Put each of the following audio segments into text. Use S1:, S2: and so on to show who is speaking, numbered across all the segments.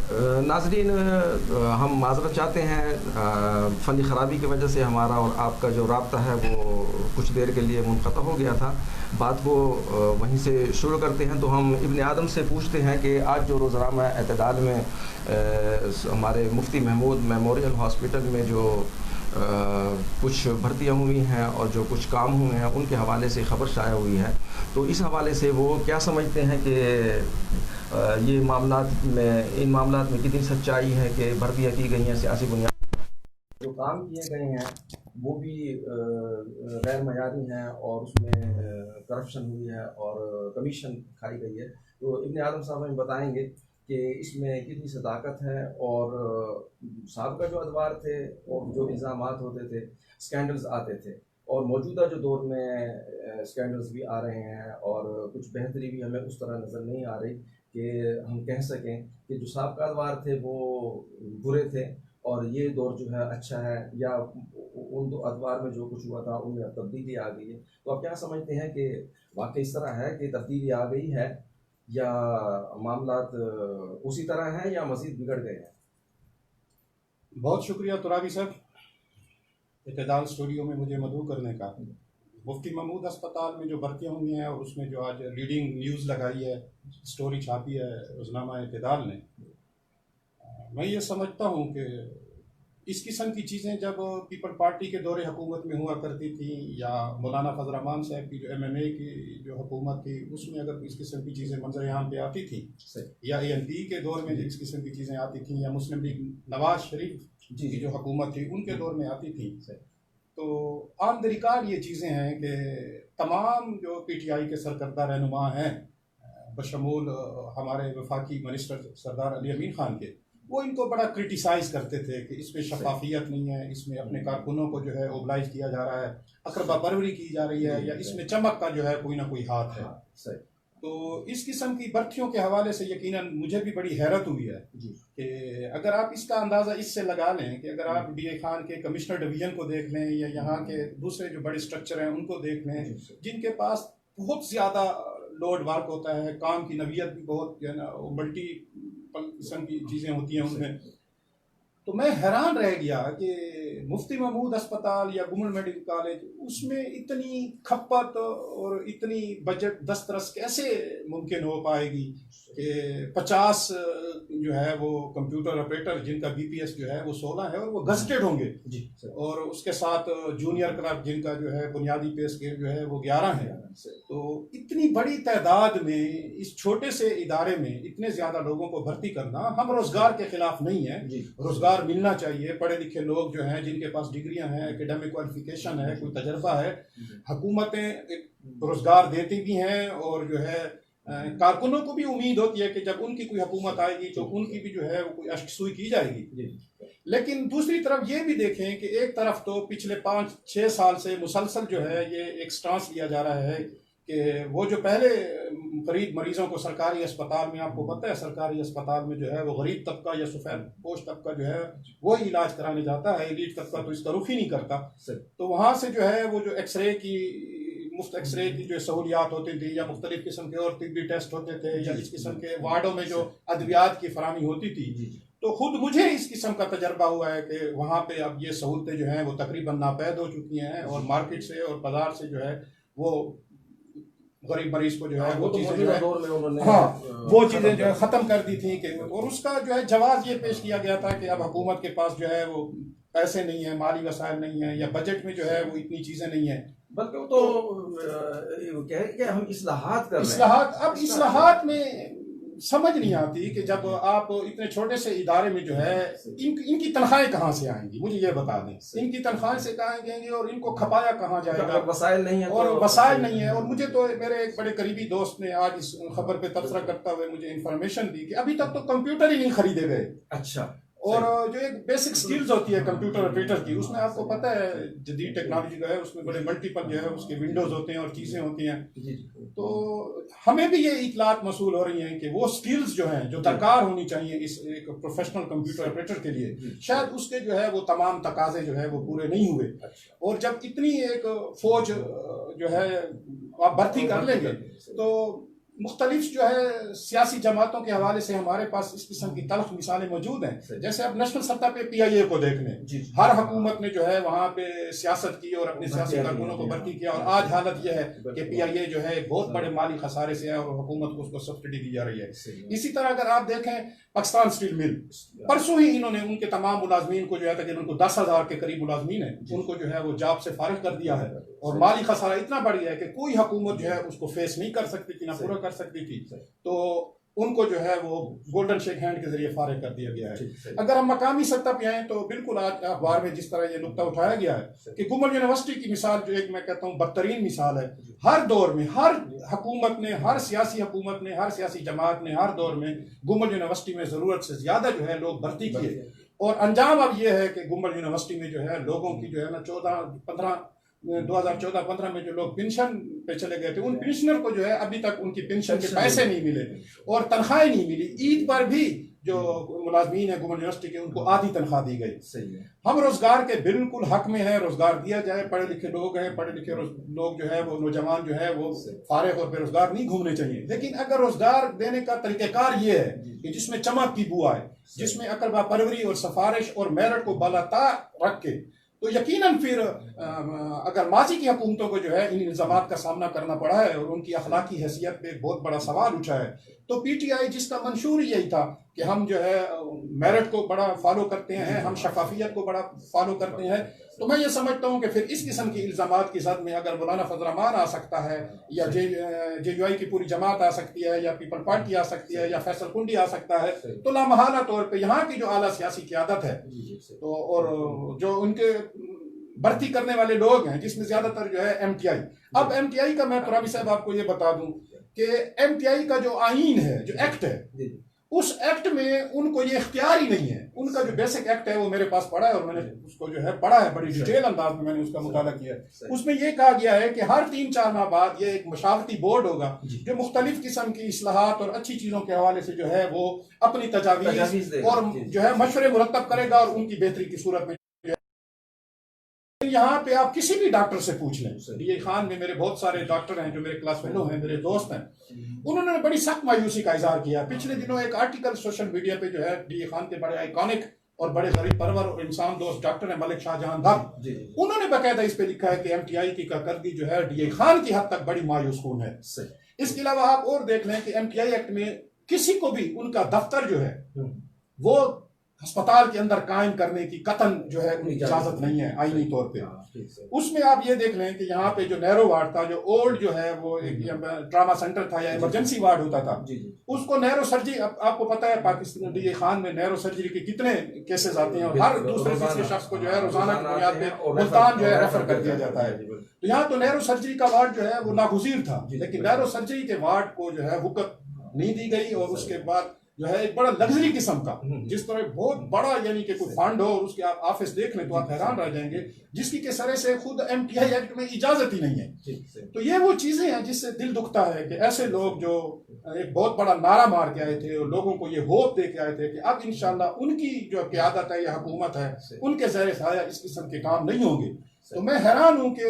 S1: नाज़रीन, हम माज़रत चाहते हैं, फ़नी ख़राबी की वजह से हमारा और आपका जो राब्ता है वो कुछ देर के लिए मुनक़ता हो गया था। बात को वहीं से शुरू करते हैं। तो हम इब्न आदम से पूछते हैं कि आज जो रोज़नामा एतदाल में हमारे मुफ्ती महमूद मेमोरियल हॉस्पिटल में जो कुछ भर्तियाँ हुई हैं और जो कुछ काम हुए हैं उनके हवाले से ख़बर शाया हुई है, तो इस हवाले से वो क्या समझते हैं कि ये इन मामलात में कितनी सच्चाई है कि भर्तियाँ की गई हैं सियासी बुनियाद, जो काम किए गए हैं वो भी गैर मयारी हैं और उसमें करप्शन हुई है और कमीशन खाई गई है। तो इब्न आदम साहब हमें बताएंगे कि इसमें कितनी सदाकत है और साबिक़ा जो अदवार थे और जो इल्ज़ामात होते थे, स्कैंडल्स आते थे, और मौजूदा जो दौर में स्कैंडल्स भी आ रहे हैं और कुछ बेहतरी भी हमें उस तरह नज़र नहीं आ रही कि हम कह सकें कि जो साबिक़ा अदवार थे वो बुरे थे और ये दौर जो है अच्छा है, या उन दो अदवार में जो कुछ हुआ था उनमें अब तब्दीली आ गई है। तो आप क्या समझते हैं कि वाकई इस तरह है कि तब्दीली आ गई है या मामलात उसी तरह हैं या मज़ीद बिगड़ गए हैं?
S2: बहुत शुक्रिया तुराबी साहब, इत्तेदाल स्टूडियो में मुझे मदऊ करने का। मुफ्ती महमूद अस्पताल में जो भर्तियाँ हुई हैं और उसमें जो आज लीडिंग न्यूज़ लगाई है, स्टोरी छापी है रोज़नामा इत्तेदाल ने, मैं ये समझता हूँ कि इस किस्म की चीज़ें जब पीपल पार्टी के दौरे हुकूमत में हुआ करती थी या मौलाना फजल रहमान साहब की जो MMA की जो हुकूमत थी उसमें अगर इस किस्म की चीज़ें मंजर आम पे आती थी, या ANP के दौर में इस किस्म की चीज़ें आती थी, या मुस्लिम लीग नवाज शरीफ की जो हुकूमत थी उनके दौर में आती थी, तो ऑन द रिकॉर्ड ये चीज़ें हैं कि तमाम जो PTI के सरकर्दा रहनुमा हैं बशमूल हमारे वफाकी मिनिस्टर सरदार अली अमीन खान के, वो इनको बड़ा क्रिटिसाइज़ करते थे कि इसमें शफाफियत नहीं है, इसमें अपने कारकुनों को जो है ओबलाइज किया जा रहा है, अकरबा परवरी की जा रही है, या इसमें चमक का जो है कोई ना कोई हाथ है। तो इस किस्म की भर्तियों के हवाले से यकीनन मुझे भी बड़ी हैरत हुई है कि अगर आप इसका अंदाज़ा इससे लगा लें कि अगर आप DA खान के कमिश्नर डिवीज़न को देख लें या यहाँ के दूसरे जो बड़े स्ट्रक्चर हैं उनको देख लें, जिनके पास बहुत ज़्यादा लोड वर्क होता है, काम की नवीयत भी बहुत जो है ना मल्टी किस्म की चीज़ें होती हैं उनमें, तो मैं हैरान रह गया कि मुफ्ती महमूद अस्पताल या गुमल मेडिकल कॉलेज उसमें इतनी खपत और इतनी बजट दस्तरस कैसे मुमकिन हो पाएगी कि 50 जो है वो कंप्यूटर ऑपरेटर जिनका BPS जो है वो 16 है और वो गजटेड होंगे जी, और उसके साथ जूनियर क्लर्क जिनका जो है बुनियादी पे स्केल जो है वो 11 है। तो इतनी बड़ी तादाद में इस छोटे से इदारे में इतने ज़्यादा लोगों को भर्ती करना, हम रोज़गार के खिलाफ नहीं है, रोज़गार मिलना चाहिए, पढ़े लिखे लोग जो हैं जिनके पास डिग्रियां हैं, एकेडमिक क्वालिफिकेशन है, कोई तजर्बा है, हुकूमतें रोज़गार देती भी हैं और जो है कारकुनों को भी उम्मीद होती है कि जब उनकी कोई हुकूमत आएगी तो उनकी भी जो है वो कोई अश्कसूई की जाएगी। लेकिन दूसरी तरफ ये भी देखें कि एक तरफ तो पिछले 5-6 साल से मुसलसल जो है ये एक स्टांस लिया जा रहा है कि वो जो पहले गरीब मरीजों को सरकारी अस्पताल में, आपको पता है सरकारी अस्पताल में जो है वो गरीब तबका या सफ़ेद पोश तबका जो है वो इलाज कराने जाता है, एलीट तबका तो इसका रुख ही नहीं करता। तो वहाँ से जो है वो जो एक्सरे की मुफ्त एक्सरे की जो सहूलियात होती थी या मुख्तलिफ किस्म के और तिब्बी टेस्ट होते थे या इस किस्म के वार्डों में जो अद्वियात की फराहमी होती थी, तो खुद मुझे इस किस्म का तजर्बा हुआ है कि वहाँ पे अब ये सहूलतें जो हैं वो तकरीबन नापैद हो चुकी हैं और मार्केट से और बाजार से जो है वो गरीब मरीज को जो है वो चीज़ें जो है वो चीज़ें जो है ख़त्म कर दी थी कि, और उसका जो है जवाब ये पेश किया गया था कि अब हुकूमत के पास जो है वो पैसे नहीं है, माली वसाइल नहीं है, या बजट में जो है वो इतनी चीज़ें नहीं है,
S1: बल्कि वो तो कह कि हम इस्लाहात कर रहे हैं।
S2: अब इस्लाहात में समझ नहीं आती कि जब आप इतने छोटे से इदारे में जो है इनकी तनख्वाहें कहाँ से आएंगी, मुझे ये बता दें, इनकी तनख्वाहें से कहाँ आएंगी और इनको खपाया कहाँ जाएगा,
S1: वसाइल नहीं है
S2: और वसाइल नहीं है। और मुझे तो मेरे एक बड़े करीबी दोस्त ने आज इस खबर पे तबसरा करता हुए मुझे इन्फॉर्मेशन दी कि अभी तक तो कंप्यूटर ही नहीं खरीदे गए।
S1: अच्छा।
S2: और जो एक बेसिक स्किल्स होती है कंप्यूटर ऑपरेटर की, उसमें आपको पता है जदीद टेक्नोलॉजी का है, उसमें बड़े मल्टीपल जो है उसके विंडोज होते हैं और चीज़ें होती हैं, तो हमें भी ये इतलात मसूल हो रही हैं कि वो स्किल्स जो हैं जो दरकार होनी चाहिए इस एक प्रोफेशनल कंप्यूटर ऑपरेटर के लिए, शायद उसके जो है वो तमाम तकाजे जो है वो पूरे नहीं हुए। और जब इतनी एक फौज जो है आप भर्ती कर लेंगे तो मुख्तलिफ जो है सियासी जमातों के हवाले से हमारे पास इस किस्म की तल्ख मिसालें मौजूद हैं। जैसे अब नेशनल सतह पे PIA को देख लें, हर हुकूमत ने जो है वहाँ पे सियासत की और अपने सियासी कारकुनों को भर्ती किया, और आज हालत यह है कि PIA जो है एक बहुत बड़े माली खसारे से है और हुकूमत को उसको सब्सिडी दी जा रही है। इसी तरह अगर आप देखें पाकिस्तान स्टील मिल, परसों ही इन्होंने उनके तमाम मुलाजमीन को जो है तकरीबन उनको 10,000 के करीब मुलाजमीन है, उनको जो है वो जॉब से फारिग कर दिया है, और माली खसारा इतना बढ़ गया है कि कोई हुकूमत जो है उसको फेस नहीं कर सकती थी, ना पूरा कर सकती थी। तो उनको जो है वो गोल्डन शेक हैंड के जरिए फारिग कर दिया गया है। अगर हम मकामी सतह पे आए तो बिल्कुल आज अखबार में जिस तरह ये नुक्ता उठाया गया है कि गुलमर्ग यूनिवर्सिटी की मिसाल जो एक मैं कहता हूँ बदतरीन मिसाल है। हर दौर में हर हुकूमत ने, हर सियासी हुकूमत ने, हर सियासी जमात ने हर दौर में गुलमर्ग यूनिवर्सिटी में जरूरत से ज्यादा जो है लोग भर्ती किए, और अंजाम अब ये है कि गुलमर्ग यूनिवर्सिटी में जो है लोगों की जो है ना 2014-15 में जो लोग पेंशन पे चले गए थे, उन पेंशनर को जो है अभी तक उनकी पेंशन के पैसे नहीं मिले और तनख्वाहें नहीं मिली। ईद पर भी जो मुलाजमीन है गुलमर्ग यूनिवर्सिटी के, उनको आधी तनख्वाह दी गई। सही है, हम रोजगार के बिल्कुल हक में है, रोजगार दिया जाए। पढ़े लिखे लोग हैं, पढ़े लिखे लोग जो है वो नौजवान जो है वो फारिग और बेरोजगार नहीं घूमने चाहिए। लेकिन अगर रोजगार देने का तरीकेकार ये है कि जिसमें चमक की बुआ है, जिसमें अकल परवरी और सिफारिश और मेरिट को बालातर रख के, तो यकीनन फिर अगर माजी की हुकूमतों को जो है इन इल्जामात का सामना करना पड़ा है और उनकी अखलाकी हैसियत पे एक बहुत बड़ा सवाल उठा है, तो PTI जिसका मंशूर यही था कि हम जो है मेरिट को बड़ा फॉलो करते हैं, हम शफाफियत को बड़ा फॉलो करते हैं, तो मैं ये समझता हूँ कि फिर इस किस्म की इल्जामात की जद में अगर मौलाना फजल रहमान आ सकता है, या JUI की पूरी जमात आ सकती है, या पीपल पार्टी आ सकती है, या फैसल कुंडी आ सकता है, तो लामहला तौर पर यहाँ की जो आला सियासी क़यादत है तो और जो उनके भर्ती करने वाले लोग हैं, जिसमें ज्यादातर जो है MTI। अब MTI का मैं तुराबी साहब आपको ये बता दूं कि MTI का जो आईन है, जो एक्ट है, उस एक्ट में उनको ये इख्तियार ही नहीं है। उनका जो बेसिक एक्ट है वो मेरे पास पढ़ा है और मैंने उसको जो है पढ़ा है, बड़ी डिटेल अंदाज में मैंने उसका मुताला किया है। उसमें ये कहा गया है कि हर 3-4 माह बाद ये एक मशावरती बोर्ड होगा जो मुख्तलिफ किस्म की इस्लाहात और अच्छी चीजों के हवाले से जो है वो अपनी तजावीज़ और जो है मशवरे मुरत्तब करेगा और उनकी बेहतरी की सूरत में। यहाँ पे आप किसी भी डॉक्टर से पूछ लें, DA खान में मेरे बहुत सारे डॉक्टर हैं जो मेरे क्लास फेलो हैं, मेरे दोस्त हैं, उन्होंने बड़ी सख्त मायूसी का इजहार किया। पिछले दिनों एक आर्टिकल सोशल मीडिया पे जो है DA खान के बड़े आइकॉनिक और बड़े गरीब परवर और इंसान दोस्त डॉक्टर है मलिक शाहजहां भट्ट, उन्होंने बाकायदा इस पे लिखा है कि MTI की कारकर्दगी जो है DA खान की हद तक बड़ी मायूस कून है। इसके अलावा आप और देख लें कि MTI एक्ट में किसी को भी उनका दफ्तर जो है वो अस्पताल के अंदर कायम करने की कतन जो है उनकी इजाजत नहीं है आईनी तौर पे। उसमें आप ये देख लें कि यहाँ पे जो नैरो वार्ड था, जो ओल्ड जो है वो एक ट्रामा सेंटर था या इमरजेंसी वार्ड होता था, उसको नैरो सर्जरी, आपको पता है पाकिस्तान DA खान में नैरो सर्जरी के कितने केसेस आते हैं और हर दूसरे तीसरे शख्स को जो है रोजाना की बुनियाद पे मुल्तान जो है रेफर कर दिया जाता है। तो यहाँ तो नैरो सर्जरी का वार्ड जो है वो नागुज़ीर था, लेकिन नैरो सर्जरी के वार्ड को जो है हुकूमत नहीं दी गई और उसके बाद जो है एक बड़ा लग्जरी किस्म का, जिस तरह बहुत बड़ा यानी कि कोई फंड हो और उसके आप ऑफिस देख लें तो आप हैरान रह जाएंगे, जिसकी के सरे से खुद MTI एक्ट में इजाजत ही नहीं है। तो ये वो चीजें हैं जिससे दिल दुखता है कि ऐसे लोग जो एक बहुत बड़ा नारा मार के आए थे और लोगों को ये होप दे के आए थे कि अब इंशाल्लाह उनकी जो क़यादत है या हुकूमत है उनके ज़ेरे साया इस किस्म के काम नहीं होंगे। तो मैं हैरान हूँ कि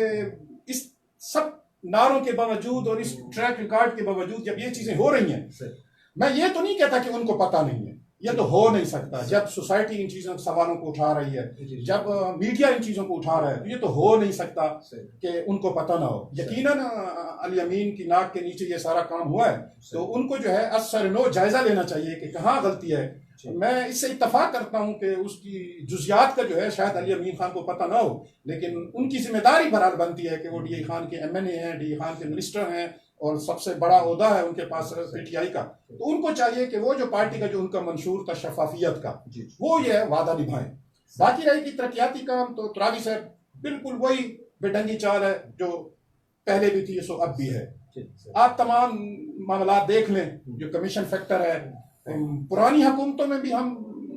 S2: इस सब नारों के बावजूद और इस ट्रैक रिकॉर्ड के बावजूद जब ये चीजें हो रही हैं, मैं ये तो नहीं कहता कि उनको पता नहीं है, ये तो हो नहीं सकता। जब सोसाइटी इन चीजों सवालों को उठा रही है, जब मीडिया इन चीजों को उठा रहा है, तो ये तो हो नहीं सकता कि उनको पता ना हो। यकीनन अली अमीन की नाक के नीचे ये सारा काम हुआ है, तो उनको जो है असर-नो जायजा लेना चाहिए कि कहाँ गलती है। मैं इससे इत्तफाक करता हूँ कि उसकी जुजियात का जो है शायद अली अमीन खान को पता ना हो, लेकिन उनकी जिम्मेदारी बहरहाल बनती है कि वो DA खान के MNA हैं, DA खान के मिनिस्टर हैं और सबसे बड़ा ओहदा है उनके पास PTI का, तो उनको चाहिए कि वो जो पार्टी का जो उनका मंशूर था शफाफियत का, वो ये वादा निभाएं। बाकी रहेगी तरक्याती काम, तो तुराबी साहब बिल्कुल वही बेढंगी चाल है जो पहले भी थी सो अब भी है। आप तमाम मामला देख लें, जो कमीशन फैक्टर है, पुरानी हुकूमतों में भी हम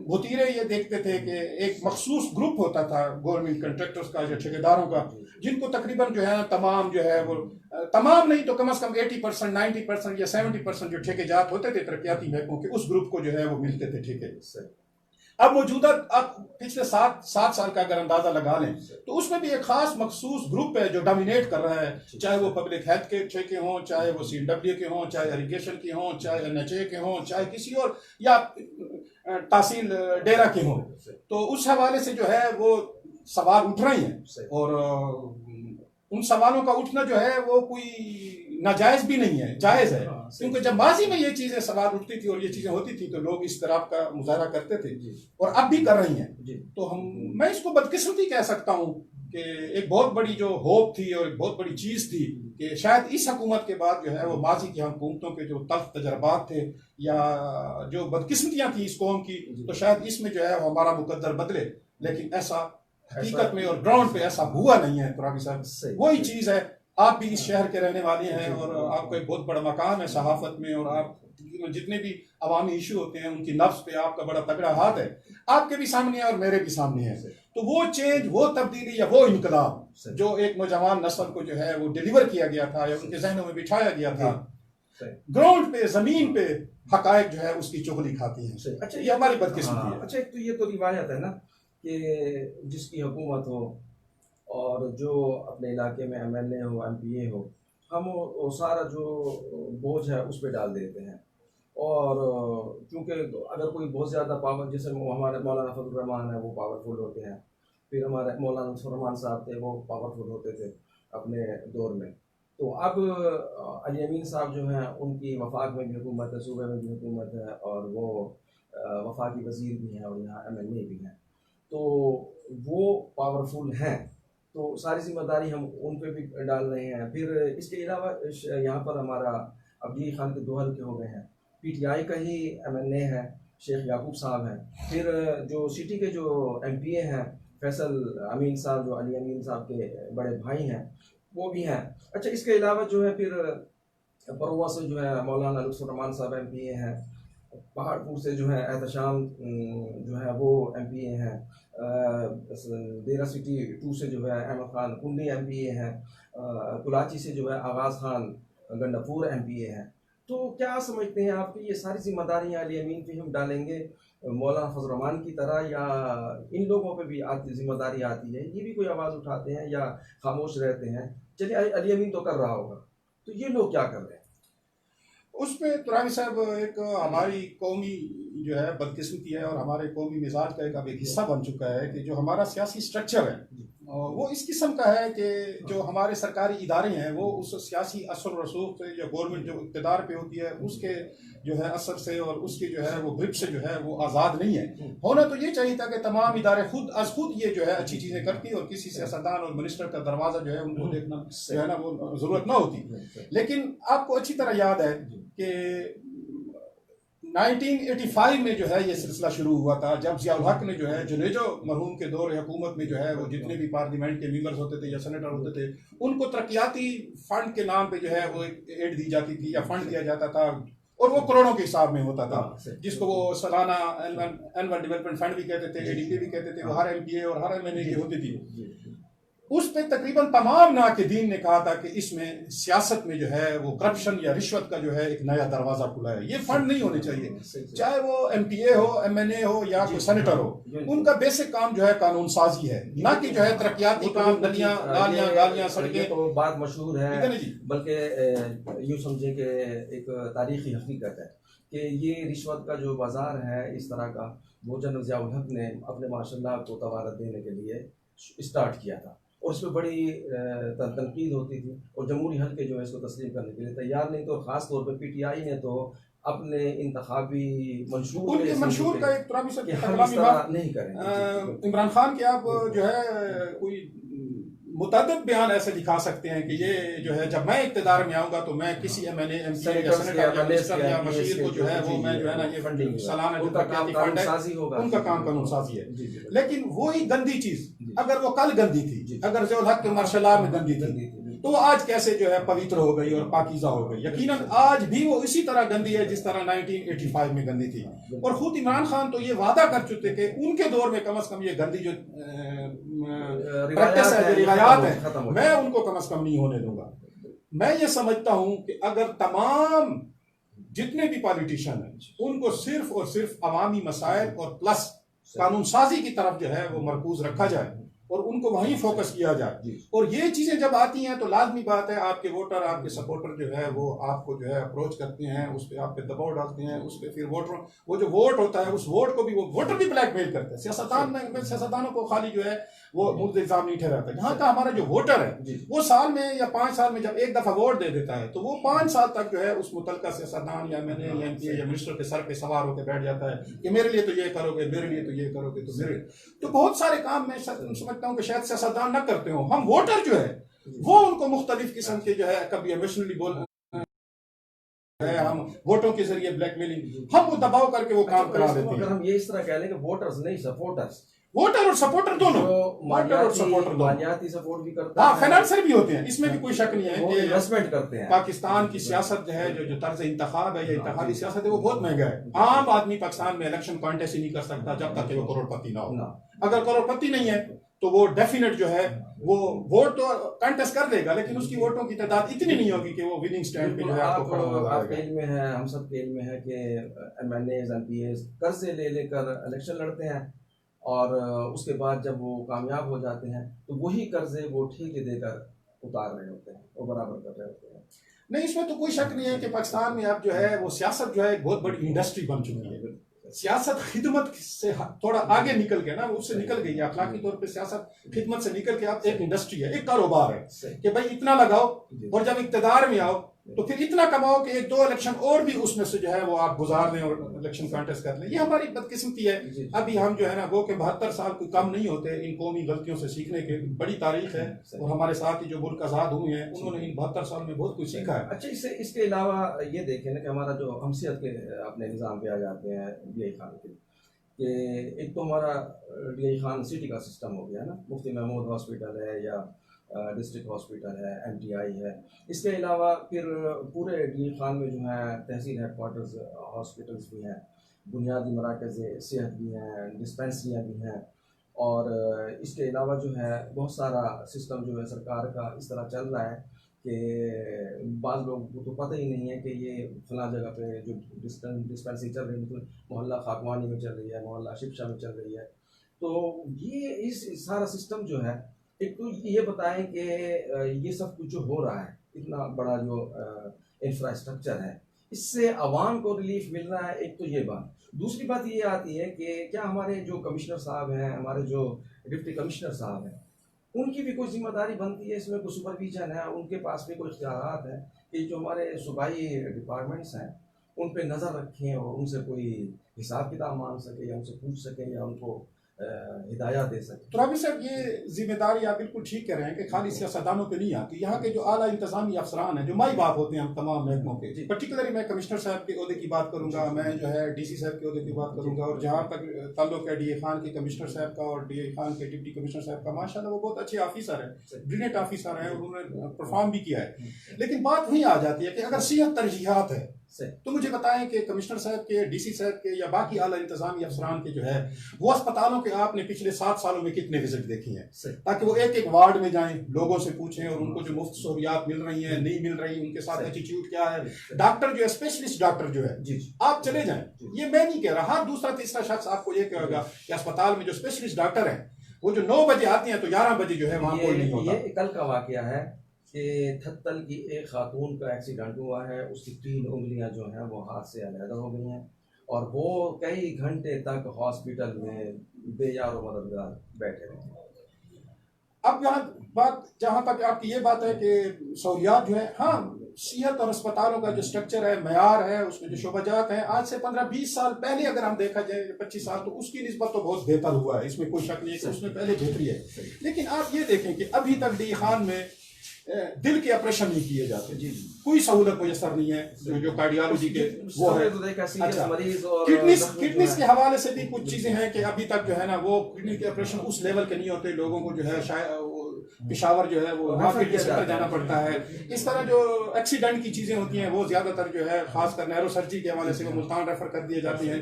S2: भतीरे ये देखते थे कि एक मखसूस ग्रुप होता था गवर्नमेंट कंट्रैक्टर्स का या ठेकेदारों का, जिनको तकरीबन जो है तमाम जो है वो तमाम नहीं तो कम से कम 80%, 90% या 70% जो ठेके जात होते थे तरक्याती महकमों के, उस ग्रुप को जो है वो मिलते थे ठेके। अब मौजूदा अब पिछले सात साल का अगर अंदाजा लगा लें तो उसमें भी एक खास मखसूस ग्रुप है जो डोमिनेट कर रहा है, चाहे वो पब्लिक हेल्थ के हों, चाहे वो CW के हों, चाहे इरिगेशन के हों, चाहे NHA के हों, चाहे किसी और या तहसील डेरा के हों। तो उस हवाले से जो है वो सवाल उठ रहे हैं और उन सवालों का उठना जो है वो कोई नाजायज भी नहीं है, जायज है। क्योंकि जब माजी में ये चीजें सवाल उठती थी और ये चीजें होती थी तो लोग इस तरह का मुजाहरा करते थे और अब भी कर रही हैं। तो मैं इसको बदकिस्मती कह सकता हूँ कि एक बहुत बड़ी जो होप थी और एक बहुत बड़ी चीज थी कि शायद इस हुकूमत के बाद जो है वो माजी की हुकूमतों के जो तल्ख तजर्बात थे या जो बदकिस्मतियां थी इस कौम की, तो शायद इसमें जो है वो हमारा मुकद्दर बदले। लेकिन ऐसा हकीकत में और ग्राउंड पे ऐसा हुआ नहीं है तुराबी साहब। वही चीज है, आप भी इस शहर के रहने वाले हैं और आपको एक बहुत बड़ा मकाम है सहाफत में और आप जितने भी अवामी इशू होते हैं उनकी नफ्स पे आपका बड़ा तगड़ा हाथ है, आपके भी सामने है और मेरे भी सामने है। तो वो चेंज, वो तब्दीली या वो इनकलाब जो एक नौजवान नस्ल को जो है वो डिलीवर किया गया था या उनके जहनों में बिठाया गया था, ग्राउंड पे जमीन पे हकायक जो है उसकी चुगली खाती है। अच्छा, ये हमारी बदकिस्मती है।
S1: अच्छा, तो ये तो रिवायत है ना कि जिसकी हुकूमत हो और जो अपने इलाके में MLA हो, MPA हो, हम वो सारा जो बोझ है उस पर डाल देते हैं। और क्योंकि अगर कोई बहुत ज़्यादा पावर, जैसे हमारे मौलाना फजल रहमान है वो पावरफुल होते हैं, फिर हमारे मौलाना रहमान साहब थे वो पावरफुल होते थे अपने दौर में। तो अब अली अमीन साहब जो हैं उनकी वफाक में भी हुकूमत है, सूबे में भी हुकूमत है और वो वफाकी वज़ीर भी हैं और यहाँ MLA भी हैं, तो वो पावरफुल हैं, तो सारी जिम्मेदारी हम उन पे भी डाल रहे हैं। फिर इसके अलावा यहाँ पर हमारा अब्दी खान के दोहल के हो गए हैं, PTI का ही MLA है शेख याकूब साहब हैं, फिर जो सिटी के जो MPA हैं फैसल अमीन साहब जो अली अमीन साहब के बड़े भाई हैं वो भी हैं। अच्छा, इसके अलावा जो है फिर परवा से जो है मौलाना रहमान साहब MPA हैं, पहाड़पुर से जो है एहतशाम जो है वो MPA हैं, देरा सिटी 2 से जो है अहमद खान कुंडी MPA हैं, कुलाची से जो है आगाज़ खान गंडापुर MPA हैं। तो क्या समझते हैं आप कि ये सारी जिम्मेदारियाँ अली अमीन पे हम डालेंगे मौलाना फजल रहमान की तरह, या इन लोगों पे भी जिम्मेदारी आती है, ये भी कोई आवाज़ उठाते हैं या खामोश रहते हैं? चलिए, अली अमीन तो कर रहा होगा, तो ये लोग क्या कर रहे हैं?
S2: उस पर तुरानी साहब एक हमारी कौमी जो है बदकिस्मती है और हमारे कौमी मिजाज का एक हिस्सा बन चुका है कि जो हमारा सियासी स्ट्रक्चर है वो इस किस्म का है कि जो हमारे सरकारी इदारे हैं वो उस सियासी असर रसूख से या गवर्नमेंट जो इक़्तिदार पे होती है उसके जो है असर से और उसके जो है वो ग्रिप से जो है वो आज़ाद नहीं है। होना तो ये चाहिए था कि तमाम इदारे खुद ये जो है अच्छी चीज़ें करती और किसी सियासतदान और मिनिस्टर का दरवाज़ा जो है उनको देखना जो है ना वो ज़रूरत ना होती। लेकिन आपको अच्छी तरह याद है कि 1985 में जो है ये सिलसिला शुरू हुआ था जब ज़ियाउल हक ने जो है जुनेजो मरहूम के दौर हुकूमत में जो है वो जितने भी पार्लियामेंट के मेंबर्स होते थे या सेनेटर होते थे उनको तरक्याती फंड के नाम पे जो है वो एड दी जाती थी या फंड दिया जाता था और वो करोड़ों के हिसाब में होता था, जिसको वो सालाना एनुअल डेवलपमेंट फंड भी कहते थे, ADP भी कहते थे। वो हर MPA और हर MLA की होती थी। उस पे तकरीबन तमाम नाक़िदीन ने कहा था कि इसमें सियासत में जो है वो करप्शन या रिश्वत का जो है एक नया दरवाजा खुला है, ये फंड नहीं होने चाहिए। चाहे वो MPA हो, MLA हो या कोई सेनेटर हो, उनका बेसिक काम जो है कानून साजी है, ना कि जो है तरक्याती काम, गलियां नालियां गालियां सड़कें।
S1: तो बात मशहूर है, बल्कि यूँ समझे कि एक तारीखी हकीकत है कि ये रिश्वत का जो बाजार है इस तरह का वो जनरल ज़ियाउल हक ने अपने माशाल्लाह को तवारत देने के लिए स्टार्ट किया था और उसमें बड़ी तनकीद होती थी और जमहूरी हल्के जो है इसको तस्लीम करने के लिए तैयार नहीं थे। और ख़ास तौर पर PTI ने तो अपने इंतखाबी मंशूर का एक
S2: नहीं करें। इमरान खान के आप जो है कोई मुतअद्दिद बयान ऐसे दिखा सकते हैं कि ये जो है जब मैं इक़्तिदार में आऊंगा तो मैं किसी MLA MPA या सेनेटर या मिनिस्टर या मशीर को जो है वो मैं जो है ना ये फंडिंग सालाना जो तरक्याती फंड है उनका काम कानून साजी है। लेकिन वही गंदी चीज अगर वो कल गंदी थी, अगर ज़ियाउल हक के मार्शल में गंदी थी तो आज कैसे जो है पवित्र हो गई और पाकीज़ा हो गई। यकीनन आज भी वो इसी तरह गंदी है जिस तरह 1985 में गंदी थी। और खुद इमरान खान तो ये वादा कर चुके थे कि उनके दौर में कम से कम ये गंदी जो प्रैक्टिस है, जो रिवायात है, मैं उनको कम से कम नहीं होने दूंगा। मैं ये समझता हूं कि अगर तमाम जितने भी पॉलिटिशियन हैं उनको सिर्फ और सिर्फ अवामी मसाइल और प्लस कानून साजी की तरफ जो है वो मरकूज रखा जाए और उनको वहीं फोकस किया जाए। और ये चीजें जब आती हैं तो लाजमी बात है आपके वोटर, आपके सपोर्टर जो है वो आपको जो है अप्रोच करते हैं, उस पर आप पे दबाव डालते हैं, उस पर फिर वोटर, वो जो वोट होता है उस वोट को भी वो वोटर भी ब्लैकमेल करते हैं। सियासतदानों को खाली जो है वो मुल्क इल्जाम नहीं ठहराता। यहाँ का हमारा जो वोटर है वो साल में या 5 साल में जब एक दफा वोट दे देता है तो वो 5 साल तक जो है उस मुतलका सियासतदान या मैंने या MP या मिनिस्टर के सर पे सवार होकर बैठ जाता है कि मेरे लिए तो ये करोगे, मेरे लिए तो ये करोगे, तो मेरे तो बहुत सारे काम मैं समझता हूँ कि शायद सियासतदान न करते हो। हम वोटर जो है वो उनको मुख्तलिफ किस्म के जो है कभी इमोशनली बोल है, हम वोटों के जरिए ब्लैकमेलिंग, हम वो दबाव करके वो काम करा देते हैं।
S1: अगर हम ये इस तरह कह लें कि वोटर्स नहीं सपोर्टर्स,
S2: वोटर और सपोर्टर दोनों, वोटर और सपोर्टर दोनों
S1: मालियाती सपोर्ट भी करते
S2: हैं,
S1: हैं,
S2: फाइनेंसर भी होते हैं, इसमें भी कोई शक नहीं है कि
S1: इन्वेस्टमेंट करते हैं।
S2: पाकिस्तान की सियासत जो है जो तर्ज इंतखाब है या इंतखाबी सियासत है वो बहुत महंगा है। आम आदमी पाकिस्तान में इलेक्शन कॉन्टेस्ट ही नहीं कर सकता जब तक कि वो करोड़पति ना हो। अगर करोड़पति नहीं है तो वो डेफिनेट जो है वो वोट तो कंटेस्ट कर देगा लेकिन उसकी वोटों की तादाद इतनी नहीं होगी कि वो विनिंग स्टैंड पे जो है आपको खड़ा हो जाएगा।
S1: आपके इल्म में है, हम सब के इल्म में है कि MNAs MPs कर्जे ले लेकर इलेक्शन लड़ते हैं और उसके बाद जब वो कामयाब हो जाते हैं तो वही कर्जे वो ठेके देकर उतार रहे होते हैं, वो बराबर कर रहे होते हैं।
S2: नहीं, इसमें तो कोई शक नहीं है कि पाकिस्तान में अब जो है वो सियासत जो है एक बहुत बड़ी इंडस्ट्री बन चुकी है। सियासत खिदमत से थोड़ा आगे निकल गया ना, उससे निकल गई है अखलाकी तौर पे। सियासत खिदमत से निकल के अब एक इंडस्ट्री है, एक कारोबार है कि भाई इतना लगाओ और जब इक्तदार में आओ तो फिर इतना कमाओ कि 1-2 इलेक्शन और भी उसमें से जो है वो आप गुजार दें और इलेक्शन कॉन्टेस्ट कर लें। ये हमारी बदकिस्मती है। अभी हम जो है ना वो कि 72 साल कोई कम नहीं होते इन कौमी गलतियों से सीखने के, बड़ी तारीख है और हमारे साथ ही जो मुल्क आज़ाद हुए हैं उन्होंने इन 72 साल में बहुत कुछ सीखा है।
S1: अच्छा, इसके अलावा ये देखें ना कि हमारा जो हमसियत के अपने निज़ाम पे आ जाते हैं DI खान के, कि एक तो हमारा DI खान सिटी का सिस्टम हो गया ना, मुफ्ती महमूद हॉस्पिटल है या डिस्ट्रिक्ट हॉस्पिटल है, MTI है। इसके अलावा फिर पूरे DI खान में जो है तहसील हेडक्वार्टर्स हॉस्पिटल्स भी हैं, बुनियादी मराकज़ सेहत भी हैं, डिस्पेंसरियाँ भी हैं और इसके अलावा जो है बहुत सारा सिस्टम जो है सरकार का इस तरह चल रहा है कि बाज़ लोगों को तो पता ही नहीं है कि ये फलां जगह पे जो डिस्पेंसरी चल रही है, मतलब मोहल्ला खाकवानी में चल रही है, मोहल्ला शिक्षा में चल रही है। तो ये इस सारा सिस्टम जो है, एक तो ये बताएं कि ये सब कुछ जो हो रहा है, इतना बड़ा जो इंफ्रास्ट्रक्चर है, इससे आवाम को रिलीफ मिल रहा है, एक तो ये बात। दूसरी बात ये आती है कि क्या हमारे जो कमिश्नर साहब हैं, हमारे जो डिप्टी कमिश्नर साहब हैं, उनकी भी कोई जिम्मेदारी बनती है इसमें, कोई सुपरविजन है, उनके पास भी कोई इख्तियारात है कि जो हमारे सूबाई डिपार्टमेंट्स हैं उन पर नज़र रखें और उनसे कोई हिसाब किताब मांग सके या उनसे पूछ सकें या उनको हिदायत दे सके।
S2: तुराबी साहब, ये जिम्मेदारी आप बिल्कुल ठीक कह रहे हैं कि खाली सियासतदानों पे नहीं आती। यहाँ के जो आला इंतजामी अफसरान हैं, जो माई बाप होते हैं हम तमाम महकमों के, पर्टिकुलरली मैं कमिश्नर साहब के ओहदे की बात करूंगा, मैं जो है DC साहब के ओहदे की बात करूंगा और जहाँ तक ताल्लुक है DI खान के कमिश्नर साहब का और DI खान के डिप्टी कमिश्नर साहब का, माशाल्लाह वो बहुत अच्छे ऑफिसर है, ब्रिलियंट ऑफिसर है और उन्होंने परफॉर्म भी किया है। लेकिन बात वही आ जाती है कि अगर सेहत तरजीहात है तो मुझे बताएं कि कमिश्नर साहब के, DC साहब के या बाकी आला इंतजामी अफसरान के जो है वो अस्पतालों के आपने पिछले 7 सालों में कितने विजिट देखी हैं, ताकि वो एक एक वार्ड में जाएं, लोगों से पूछें और उनको जो मुफ्त सहूलियात मिल रही हैं, नहीं मिल रही, उनके साथ एटीट्यूड क्या है। डॉक्टर जो है, स्पेशलिस्ट डॉक्टर जो है, आप चले जाएं, ये मैं नहीं कह रहा, हर दूसरा तीसरा शख्स आपको ये कहेगा कि अस्पताल में जो स्पेशलिस्ट डॉक्टर है वो जो 9 बजे आते हैं तो 11 बजे जो है वहाँ कोई नहीं होता।
S1: ये कल का वाकया है कि थत्तल की एक खातून का एक्सीडेंट हुआ है, उसकी 3 उंगलियां जो हैं वो हाथ से अलग हो गई हैं और वो कई घंटे तक हॉस्पिटल में बेयारो मददगार बैठे रहे।
S2: अब यहाँ बात, जहाँ तक आपकी ये बात है कि सहूलियात जो है, हाँ सेहत और अस्पतालों का जो स्ट्रक्चर है, मयार है, उसमें जो शोबाजात हैं, आज से 15-20 साल पहले अगर हम देखा जाए 25 साल, तो उसकी निस्बत तो बहुत बेहतर हुआ है, इसमें कोई शक नहीं है कि उसमें पहले बेहतरी है। लेकिन आप ये देखें कि अभी तक DI खान में दिल के ऑपरेशन नहीं किए जाते, कोई सहूलत मुयसर नहीं है। जो कार्डियोलॉजी के वो है, किडनीज के हवाले से भी कुछ चीजें हैं कि अभी तक जो है ना वो किडनी के ऑपरेशन उस लेवल के नहीं होते, लोगों को जो है शायद पिशावर जो है वो किडनी सेंटर जाना पड़ता है। इस तरह जो एक्सीडेंट की चीजें होती हैं वो ज्यादातर जो है खासकर नैरो सर्जरी के हवाले से वो मुल्तान रेफर कर दिए जाते हैं।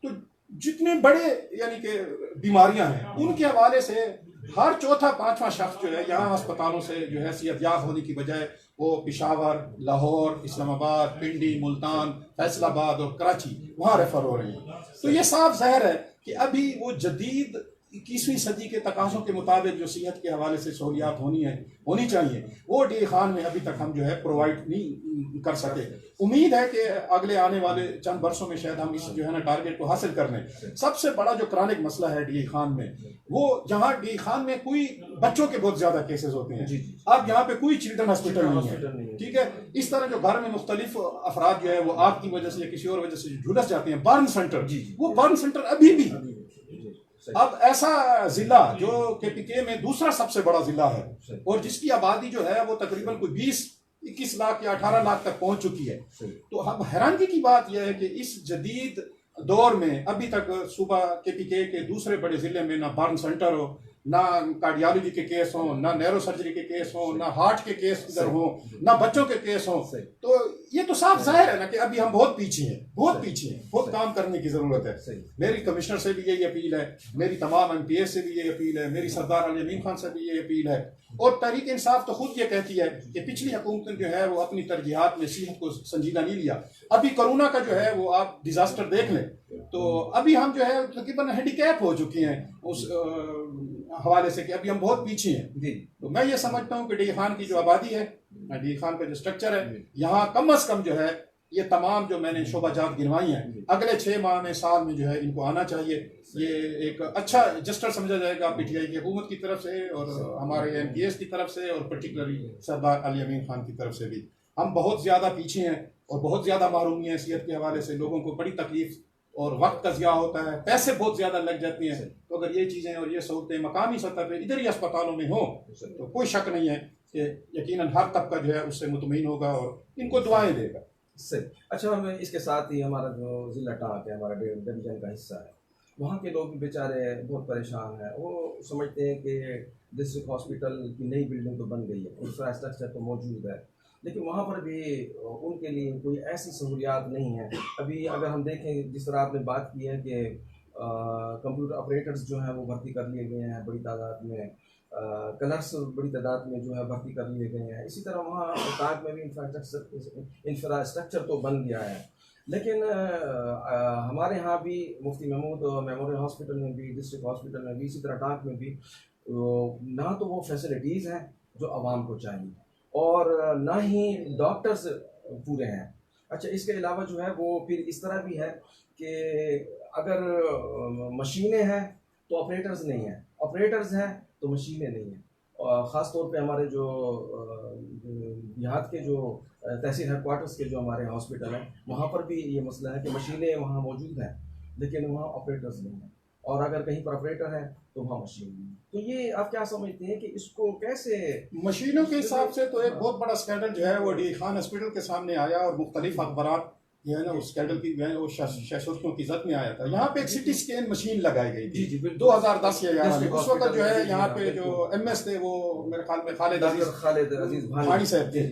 S2: तो जितने बड़े यानी कि बीमारियां हैं उनके हवाले से हर चौथा 5वां शख्स जो है यहाँ अस्पतालों से जो है सेहतयाब होने की बजाय वो पिशावर, लाहौर, इस्लामाबाद, पिंडी, मुल्तान, फैसलाबाद और कराची वहाँ रेफर हो रही है। तो ये साफ ज़ाहिर है कि अभी वो जदीद 21वीं सदी के तकाज़ों के मुताबिक जो सेहत के हवाले से सहूलियात होनी चाहिए, वो डी खान में अभी तक हम जो है प्रोवाइड नहीं कर सके। उम्मीद है कि अगले आने वाले चंद वर्षों में शायद हम इस जो है ना टारगेट को हासिल कर लें। सबसे बड़ा जो क्रॉनिक मसला है डी खान में, वो जहाँ डी खान में कोई बच्चों के बहुत ज्यादा केसेस होते हैं, अब यहाँ पे कोई चिल्ड्रन हॉस्पिटल नहीं है, ठीक है। इस तरह जो घर में मुख्तलिफ अफराद जो है वो आग की वजह से या किसी और वजह से झुलस जाते हैं, बर्न सेंटर, वो बर्न सेंटर अभी भी अब ऐसा जिला जो केपीके में दूसरा सबसे बड़ा जिला है और जिसकी आबादी जो है वो तकरीबन कोई 20-21 लाख या 18 लाख तक पहुंच चुकी है। तो हम हैरानगी की बात यह है कि इस जदीद दौर में अभी तक सूबा केपीके के दूसरे बड़े जिले में ना बर्न सेंटर हो, ना कार्डियोलॉजी के केस हो, ना नैरो सर्जरी के केस हो, ना हार्ट के केस इधर हो, ना बच्चों के केस हो। तो ये तो साफ जाहिर है ना कि अभी हम बहुत पीछे हैं, बहुत काम करने की जरूरत है। मेरी कमिश्नर से भी यही अपील है, मेरी तमाम MPS से भी यही अपील है, मेरी सरदार अली अमीन खान से भी यही अपील है। और तहरीक इंसाफ तो खुद ये कहती है कि पिछली हुकूमत जो है वो अपनी तरजीहात में सेहत को संजीदा नहीं लिया। अभी कोरोना का जो है वो आप डिजास्टर देख लें तो अभी हम जो है तकरीबन हैंडीकैप हो चुके हैं उस हवाले से कि अभी हम बहुत पीछे हैं। तो मैं ये समझता हूँ कि डी खान की जो आबादी है, डी खान का जो स्ट्रक्चर है, यहाँ कम अज कम जो है ये तमाम जो मैंने शोबाजात गिनवाई हैं, अगले 6 माह में, साल में जो है इनको आना चाहिए। ये एक अच्छा जस्टर समझा जाएगा PTI की हुकूमत की तरफ से और हमारे MPS की तरफ से और पर्टिकुलरली सरदार अली अमीन खान की तरफ से भी। हम बहुत ज़्यादा पीछे हैं और बहुत ज़्यादा महरूमी है सेहत के हवाले से, लोगों को बड़ी तकलीफ और वक्त का ज़िया होता है, पैसे बहुत ज़्यादा लग जाती हैं। तो अगर ये चीज़ें और ये सहूलतें मकामी सतह पर इधर ही अस्पतालों में हो तो कोई शक नहीं है कि यकीनन हर तबका जो है उससे मुतमईन होगा और इनको दुआएं देगा।
S1: सही। अच्छा, हमें इसके साथ ही हमारा जो ज़िला टाँक है, हमारा डिवीजन का हिस्सा है, वहाँ के लोग भी बेचारे बहुत परेशान हैं। वो समझते हैं कि डिस्ट्रिक्ट हॉस्पिटल की नई बिल्डिंग तो बन गई है, इंफ्रास्ट्रक्चर तो मौजूद है, लेकिन वहाँ पर भी उनके लिए कोई ऐसी सहूलियात नहीं है। अभी अगर हम देखें, जिस तरह आपने बात की है कि कंप्यूटर ऑपरेटर्स जो हैं वो भर्ती कर लिए गए हैं बड़ी तादाद में, क्लर्क्स बड़ी तादाद में जो है भर्ती कर लिए गए हैं। इसी तरह वहाँ टाँक में भी इंफ्रास्ट्रक्चर तो बन गया है, लेकिन हमारे यहाँ भी मुफ्ती महमूद मेमोरियल हॉस्पिटल में भी, डिस्ट्रिक्ट हॉस्पिटल में भी, इसी तरह टाँक में भी ना तो वो फैसिलिटीज़ हैं जो आवाम को चाहिए और ना ही डॉक्टर्स पूरे हैं। अच्छा, इसके अलावा जो है वो फिर इस तरह भी है कि अगर मशीनें हैं तो ऑपरेटर्स नहीं हैं, ऑपरेटर्स हैं तो मशीनें नहीं हैं। और ख़ास तौर पे हमारे जो देहात के जो तहसील हेडक्वार्टर्स के जो हमारे हॉस्पिटल हैं, वहाँ पर भी ये मसला है कि मशीनें वहाँ मौजूद हैं लेकिन वहाँ ऑपरेटर्स नहीं हैं, और अगर कहीं पर ऑपरेटर है तो वहाँ मशीन नहीं है। तो ये आप क्या समझते हैं कि इसको कैसे?
S2: मशीनों के हिसाब से तो एक बहुत बड़ा स्कैंडल जो है वो डी खान हॉस्पिटल के सामने आया और मुख्तलिफ अखबारात जो है ना उस स्कैंडल की जो है वो सुर्खियों की जद में आया था। यहाँ पे एक CT स्कैन मशीन लगाई गई थी 2010 या 11 में। उस वक्त जो है यहाँ पे जो MS थे वो मेरे ख्याल में खालिद अजीज भानी साहब थे।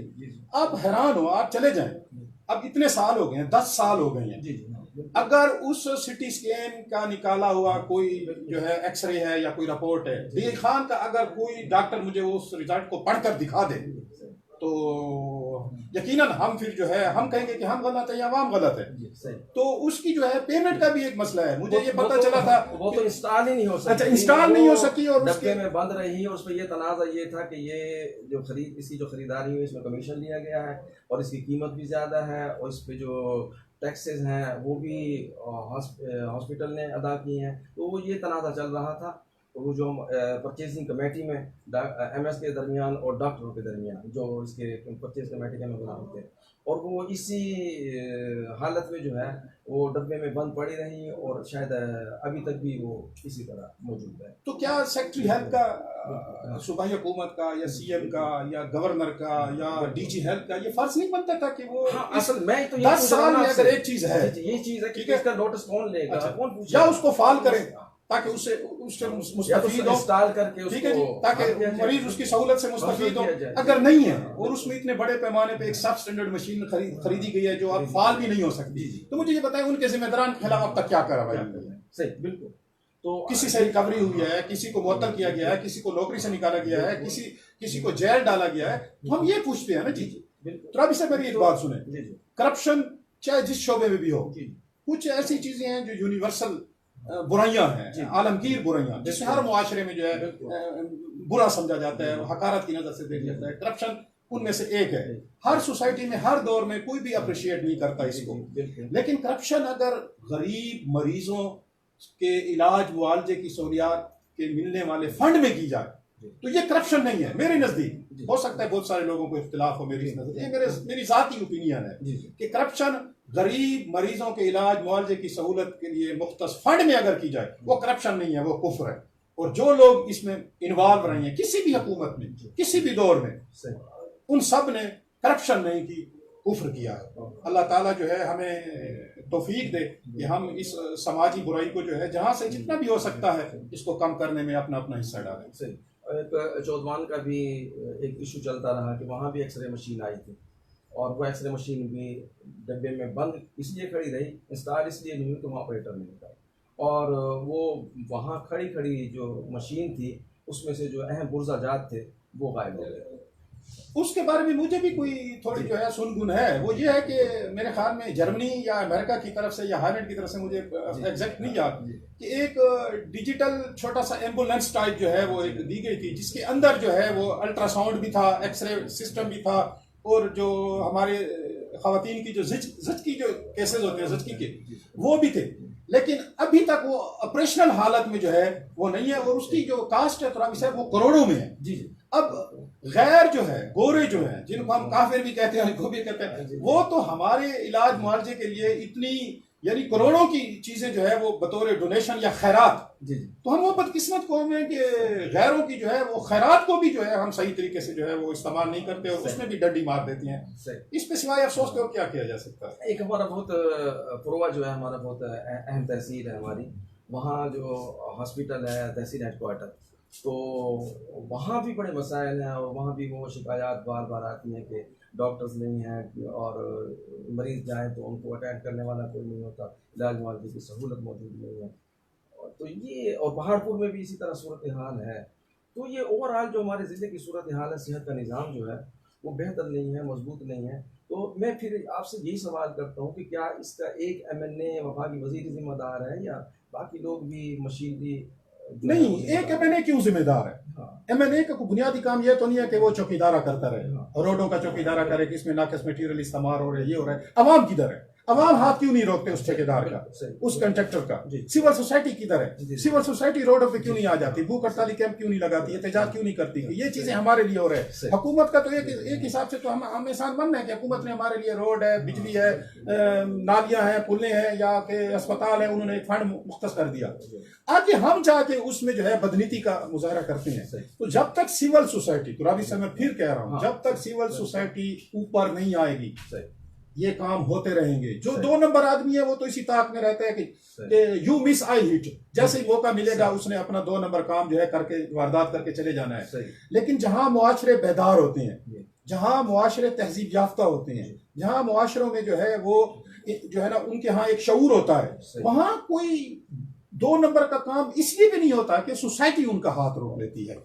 S2: आप हैरान हो, आप चले जाएं, अब इतने साल हो गए हैं, 10 साल हो गए हैं, अगर उस CT स्कैन का निकाला हुआ कोई जो है एक्सरे है या कोई रिपोर्ट है, डी खान का अगर कोई डॉक्टर मुझे उस रिजल्ट को पढ़कर दिखा दे तो यकीनन हम फिर जो है हम कहेंगे कि हम गलत है या आवाम गलत है। तो उसकी जो है पेमेंट का भी एक मसला है। मुझे ये पता चला था
S1: वो तो इंस्टॉल ही नहीं हो सकी।
S2: अच्छा, इंस्टॉल नहीं हो सकी और
S1: उसके में बंद रही और उस पर ये तनाज़ा ये था कि ये जो इसकी जो खरीदारी हुई इसमें कमीशन लिया गया है और इसकी कीमत भी ज़्यादा है और इस पर जो टैक्सेस हैं वो भी हॉस्पिटल ने अदा किए हैं। तो वो ये तनाज़ा चल रहा था, वो जो परचेजिंग कमेटी में MS के दरमियान और डॉक्टरों के दरमियान जो इसके परचेज कमेटी के मेंबर होते हैं, और वो इसी हालत में जो है वो डब्बे में बंद पड़ी रही और शायद अभी तक भी वो इसी तरह मौजूद है।
S2: तो क्या सेक्रेटरी हेल्थ का, सूबाई हुकूमत का या CM का या गवर्नर का या DG हेल्थ का ये फर्ज नहीं बनता था कि वो
S1: असल में तो
S2: 10 साल में अगर एक चीज है,
S1: ये चीज है कि इसका नोटिस कौन लेगा, कौन पूछेगा,
S2: या उसको फाल करें ताकि उससे मुस्तफीद हो,
S1: इंस्टॉल करके,
S2: ठीक है जी, ताकि मरीज उसकी सहूलत से मुस्तफीद हो। अगर नहीं है और उसमें इतने बड़े पैमाने पे एक सब स्टैंडर्ड मशीन खरीदी गई है जो अब फाल भी नहीं हो सकती, तो मुझे ये बताएं उनके जिम्मेदारान के खिलाफ अब तक क्या कार्रवाई हुई है?
S1: सही, बिल्कुल। तो
S2: किसी से रिकवरी हुई है, किसी को मुअत्तल किया गया है, किसी को नौकरी से निकाला गया है, किसी को जेल डाला गया है, तो हम ये पूछते हैं ना जी। तो अभी से मेरी एक बात सुने, करप्शन चाहे जिस शोबे में भी हो, कुछ ऐसी चीजें हैं जो यूनिवर्सल बुराइयां हैं, आलमगीर बुराइयां, जिससे हर मुआशरे में जो है बुरा समझा जाता है, हकारत की नजर से देखा जाता है। करप्शन उनमें से एक है। हर सोसाइटी में हर दौर में कोई भी अप्रिशिएट नहीं करता इसको, लेकिन करप्शन अगर गरीब मरीजों के इलाज मुआवजे की सहूलियात के मिलने वाले फंड में की जाए तो ये करप्शन नहीं है मेरे नजदीक। हो सकता है बहुत सारे लोगों को इख्तिलाफ हो मेरी नजर, ये मेरी जाती ओपिनियन है कि करप्शन गरीब मरीजों के इलाज मुआवजे की सहूलत के लिए मुख्तस फंड में अगर की जाए वो करप्शन नहीं है, वो कुफ्र है। और जो लोग इसमें इन्वॉल्व रहे हैं किसी भी हुकूमत में किसी भी दौर में, उन सब ने करप्शन नहीं की, कुफ्र किया है। अल्लाह ताला जो है हमें तौफीक दे कि हम इस समाजी बुराई को जो है जहाँ से जितना भी हो सकता है इसको कम करने में अपना अपना हिस्सा डालें।
S1: एक चौधवान का भी एक इशू चलता रहा कि वहाँ भी एक्सरे मशीन आई थी और वो एक्सरे मशीन भी डब्बे में बंद इसलिए खड़ी रही, इंस्टॉल इसलिए नहीं हुई कि वहाँ ऑपरेटर नहीं था, और वो वहाँ खड़ी खड़ी जो मशीन थी उसमें से जो अहम पुर्जा जात थे वो गायब हो गए।
S2: उसके बारे में मुझे भी कोई थोड़ी जो है सुनगुन है। वो ये है कि मेरे ख्याल में जर्मनी या अमेरिका की तरफ से या हालैंड की तरफ से, मुझे एग्जैक्ट नहीं याद, कि एक डिजिटल छोटा सा एम्बुलेंस टाइप जो है वो एक दी गई थी, जिसके अंदर जो है वो अल्ट्रासाउंड भी था, एक्सरे सिस्टम भी था, और जो हमारे खवातीन की जो जिच की जो केसेस होते हैं जिचकी के वो भी थे। लेकिन अभी तक वो ऑपरेशनल हालत में जो है वो नहीं है, और उसकी जो कास्ट है तुरावी साहब वो करोड़ों में है। जी अब गैर जो है, गोरे जो है, जिनको हम काफिर भी कहते हैं, को भी कहते हैं, वो तो हमारे इलाज मुआवजे के लिए इतनी यानी करोड़ों की चीजें जो है वो बतौर डोनेशन या खैरात, तो हम वो बदकिस्मत कौम है कि गैरों की जो है वो खैरात को भी जो है हम सही तरीके से जो है वो इस्तेमाल नहीं करते और उसमें भी डंडी मार देती हैं। इस पे सिवाय अफसोस के और क्या किया जा सकता है।
S1: एक हमारा बहुत पुरवा जो है हमारा बहुत अहम तहसील है हमारी, वहाँ जो हॉस्पिटल है तहसील हेडक्वार्टर, तो वहाँ भी बड़े मसाइल हैं और वहाँ भी वो शिकायत बार बार आती हैं कि डॉक्टर्स नहीं हैं और मरीज़ जाएं तो उनको अटेंड करने वाला कोई नहीं होता, इलाज मुआवजे की सहूलत मौजूद नहीं है। तो ये और पहाड़पुर में भी इसी तरह सूरत हाल है। तो ये ओवरऑल जो हमारे ज़िले की सूरत हाल है, सेहत का निज़ाम जो है वो बेहतर नहीं है, मजबूत नहीं है। तो मैं फिर आपसे यही सवाल करता हूँ कि क्या इसका एक MNA वफाकी वज़ीर जिम्मेदार है या बाकी लोग भी मशीनरी
S2: नहीं? एक MNA क्यों जिम्मेदार है? MNA का बुनियादी काम यह तो नहीं है कि वो चौकीदारा करता रहे, रोडों का चौकीदारा करे कि इसमें नाकस मटीरियल इस्तेमाल हो रहा है, ये हो रहा है। अवाम किधर है? अवाम हाथ क्यों नहीं रोकते उस ठेकेदार का, उस कंट्रैक्टर का? सिविल सोसाइटी किधर है? सिविल सोसाइटी रोडों पे क्यों नहीं आ जाती? भूख हड़ताली कैंप क्यों नहीं लगाती? एहतजाज क्यों नहीं करती? ये चीजें हमारे लिए हो रहे हैं। हुकूमत का तो एक हिसाब से तो हम एहसान मंद है कि हुकूमत ने हमारे लिए रोड है, बिजली है, नालियां हैं, पुलें हैं, या के अस्पताल है, उन्होंने एक फंड मुख्तस कर दिया। आगे हम जाके उसमें जो है बदनीति का मुजाहरा करते हैं। तो जब तक सिविल सोसाइटी, तो राबी साहब मैं फिर कह रहा हूँ, जब तक सिविल सोसाइटी ऊपर नहीं आएगी ये काम होते रहेंगे। जो 2 नंबर आदमी है वो तो इसी ताक में रहता है कि यू मिस आई हिट, जैसे ही मौका मिलेगा उसने अपना 2 नंबर काम जो है करके वारदात करके चले जाना है। लेकिन जहां मुआशरे बेदार होते हैं, जहां मुआशरे तहजीब याफ्ता होते हैं, जहां मुआशरों में जो है वो जो है ना उनके यहाँ एक शऊर होता है, वहां कोई 2 नंबर का काम इसलिए भी नहीं होता कि सोसाइटी उनका हाथ रोक लेती है।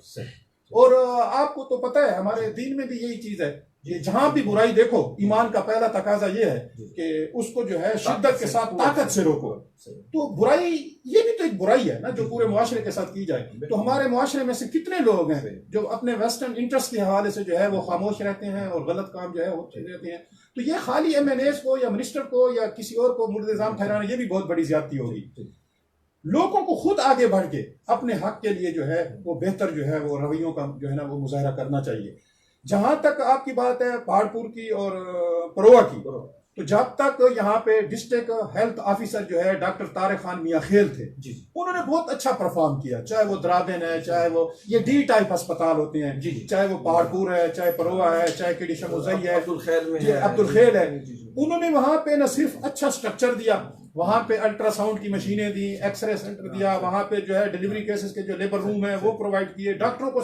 S2: और आपको तो पता है हमारे दीन में भी यही चीज है, ये जहां भी बुराई देखो, ईमान का पहला तकाजा ये है कि उसको जो है शिद्दत के साथ ताकत से रोको। तो बुराई ये भी तो एक बुराई है ना जो पूरे मुआशरे के साथ की जाए। तो हमारे मुआशरे में से कितने लोग हैं जो अपने वेस्टर्न इंटरेस्ट के हवाले से जो है वो खामोश रहते हैं और गलत काम जो है होते रहते हैं। तो ये खाली MNAs को या मिनिस्टर को या किसी और को मुर्द इल्जाम ठहराना ये भी बहुत बड़ी ज्यादती होगी। लोगों को खुद आगे बढ़ के अपने हक के लिए जो है वो बेहतर जो है वो रवैयों का जो है ना वो मुजाहरा करना चाहिए। जहां तक आपकी बात है पहाड़पुर की और परोवा की, तो जब तक यहाँ पे डिस्ट्रिक्ट हेल्थ ऑफिसर जो है डॉक्टर तारिक खान मियां खेल थे, उन्होंने बहुत अच्छा परफॉर्म किया। चाहे वो द्राबिन है, चाहे वो ये D टाइप अस्पताल होते हैं, चाहे वो पहाड़पुर है, चाहे परोवा है, चाहे KD है, अब्दुल खेल है, उन्होंने वहां पे न सिर्फ अच्छा स्ट्रक्चर दिया, वहां पे अल्ट्रासाउंड की मशीनें दी, एक्सरे सेंटर दिया, वहां पे जो है डिलीवरी केसेस के जो लेबर रूम है वो प्रोवाइड किए, डॉक्टरों को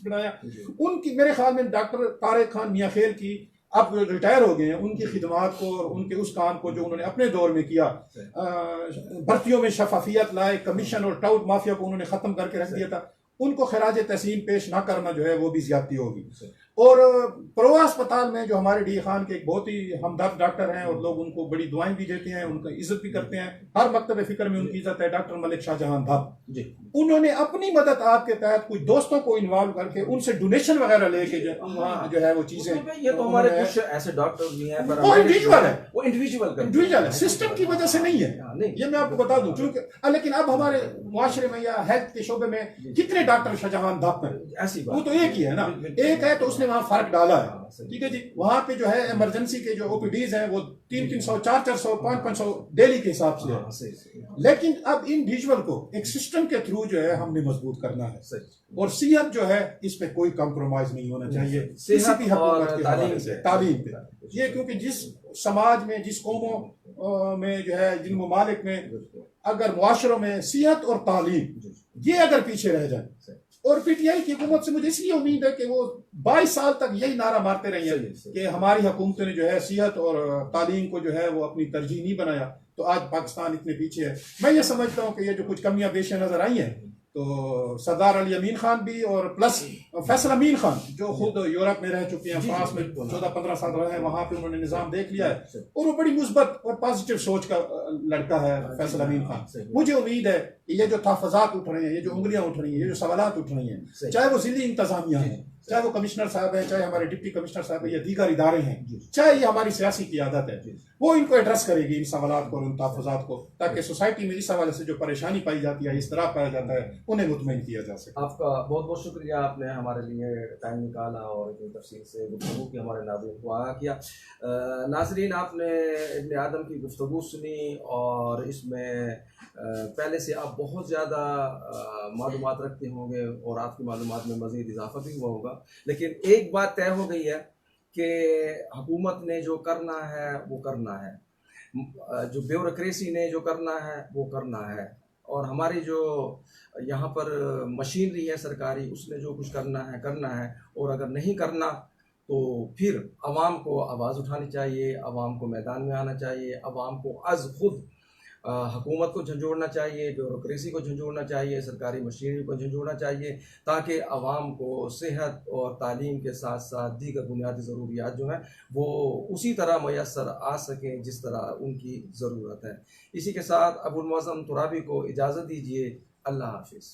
S2: बनाया। उनकी मेरे ख्याल में डॉक्टर तारिक खान मियां खेल की अब रिटायर हो गए हैं, उनकी खिदमात को और उनके उस काम को जो उन्होंने अपने दौर में किया, भर्तियों में शफाफियत लाए, कमीशन और टाउट माफिया को उन्होंने खत्म करके रख दिया था, उनको खराज तहसीन पेश ना करना जो है वो भी ज्यादती होगी। और प्रोवा अस्पताल में जो हमारे डी खान के एक बहुत ही हमदर्द डॉक्टर हैं और लोग उनको बड़ी दुआएं भी देते हैं, उनका इज्जत भी करते हैं, हर मकतब फिक्र में उनकी इज्जत है, डॉक्टर मलिक शाहजहां धप जी, उन्होंने अपनी मदद आपके तहत कुछ दोस्तों को इन्वॉल्व करके उनसे डोनेशन वगैरह लेके वहाँ जो है वो चीजें,
S1: ये तो हमारे कुछ ऐसे डॉक्टर भी हैं,
S2: वो इंडिविजुअल है,
S1: वो इंडिविजुअल
S2: है, सिस्टम की वजह से नहीं है, ये मैं आपको बता दूं। क्योंकि लेकिन अब हमारे मुआशरे में या हेल्थ के शोबे में कितने डॉक्टर शाहजहां धप हैं, ऐसी वो तो एक ही है ना, एक है तो उसने वहां फर्क डाला है, ठीक है जी। वहां पे जो है इमरजेंसी के जो ओपीडीज हैं वो 300, 400, 500 डेली के हिसाब से है, लेकिन अब इंडिविजुअल को एक सिस्टम के थ्रू जो है हमने मजबूत करना है, और सेहत जो है इस पे कोई कंप्रोमाइज नहीं होना चाहिए किसी भी हुकूमत के हवाले से, तालीम पे ये, क्योंकि जिस समाज में, जिस कौमों में जो है, जिन ममालिक में अगर मुआशरों में सेहत और तालीम ये अगर पीछे रह जाए, और पीटीआई की हुकूमत से मुझे इसलिए उम्मीद है कि वो 22 साल तक यही नारा मारते रही है कि हमारी हुकूमत ने जो है सेहत और तालीम को जो है वो अपनी तरजीह नहीं बनाया, तो आज पाकिस्तान इतने पीछे है। मैं ये समझता हूँ कि ये जो कुछ कमियां पेशियां नजर आई हैं, तो सरदार अली अमीन खान भी और प्लस फैसल अमीन खान जो खुद यूरोप में रह चुके हैं, फ्रांस में 14-15 साल रहे हैं, वहां पे उन्होंने निजाम देख लिया है और वो बड़ी मुस्बत और पॉजिटिव सोच का लड़का है फैसल अमीन खान। मुझे उम्मीद है कि ये जो तहफ़्फ़ुज़ात उठ रहे हैं, ये जो उंगलियां उठ रही हैं, ये जो सवालात उठ रही हैं, चाहे वो ज़िली इंतजामिया है, चाहे वो कमिश्नर साहब है, चाहे हमारे डिप्टी कमिश्नर साहब है या दीगर इदारे हैं, चाहे ये हमारी सियासी क़ियादत है, वो इनको एड्रेस करेगी इन सवालात को और उन तहफ़्फ़ुज़ात को, ताकि सोसाइटी में इस हवाले से जो परेशानी पाई जाती है, इस तरह पाया जाता है, उन्हें मुतमईन किया जा सके।
S1: आपका बहुत बहुत शुक्रिया, आपने हमारे लिए टाइम निकाला और इतनी तफसील से गुफ्तगू की, हमारे नाज़रीन को आगाह किया। नाज़रीन, आपने इब्न आदम की गुफ्तगू सुनी और इसमें पहले से आप बहुत ज़्यादा मालूमात रखते होंगे और आपकी मालूमात में मज़ीद इजाफा भी हुआ होगा, लेकिन एक बात तय हो गई है कि हुकूमत ने जो करना है वो करना है, जो ब्यूरोक्रेसी ने जो करना है वो करना है, और हमारी जो यहाँ पर मशीनरी है सरकारी, उसने जो कुछ करना है, और अगर नहीं करना तो फिर अवाम को आवाज़ उठानी चाहिए, अवाम को मैदान में आना चाहिए, अवाम को अज़ खुद हुकूमत को झंझोड़ना चाहिए, ब्यूरोक्रेसी को झंझोड़ना चाहिए, सरकारी मशीनरी को झंझोड़ना चाहिए, ताकि अवाम को सेहत और तालीम के साथ साथ दीगर बुनियादी ज़रूरियात जो हैं वो उसी तरह मैसर आ सकें जिस तरह उनकी ज़रूरत है। इसी के साथ अबुल मुअज़्ज़म तुराबी को इजाज़त दीजिए। अल्लाह हाफ़िज़।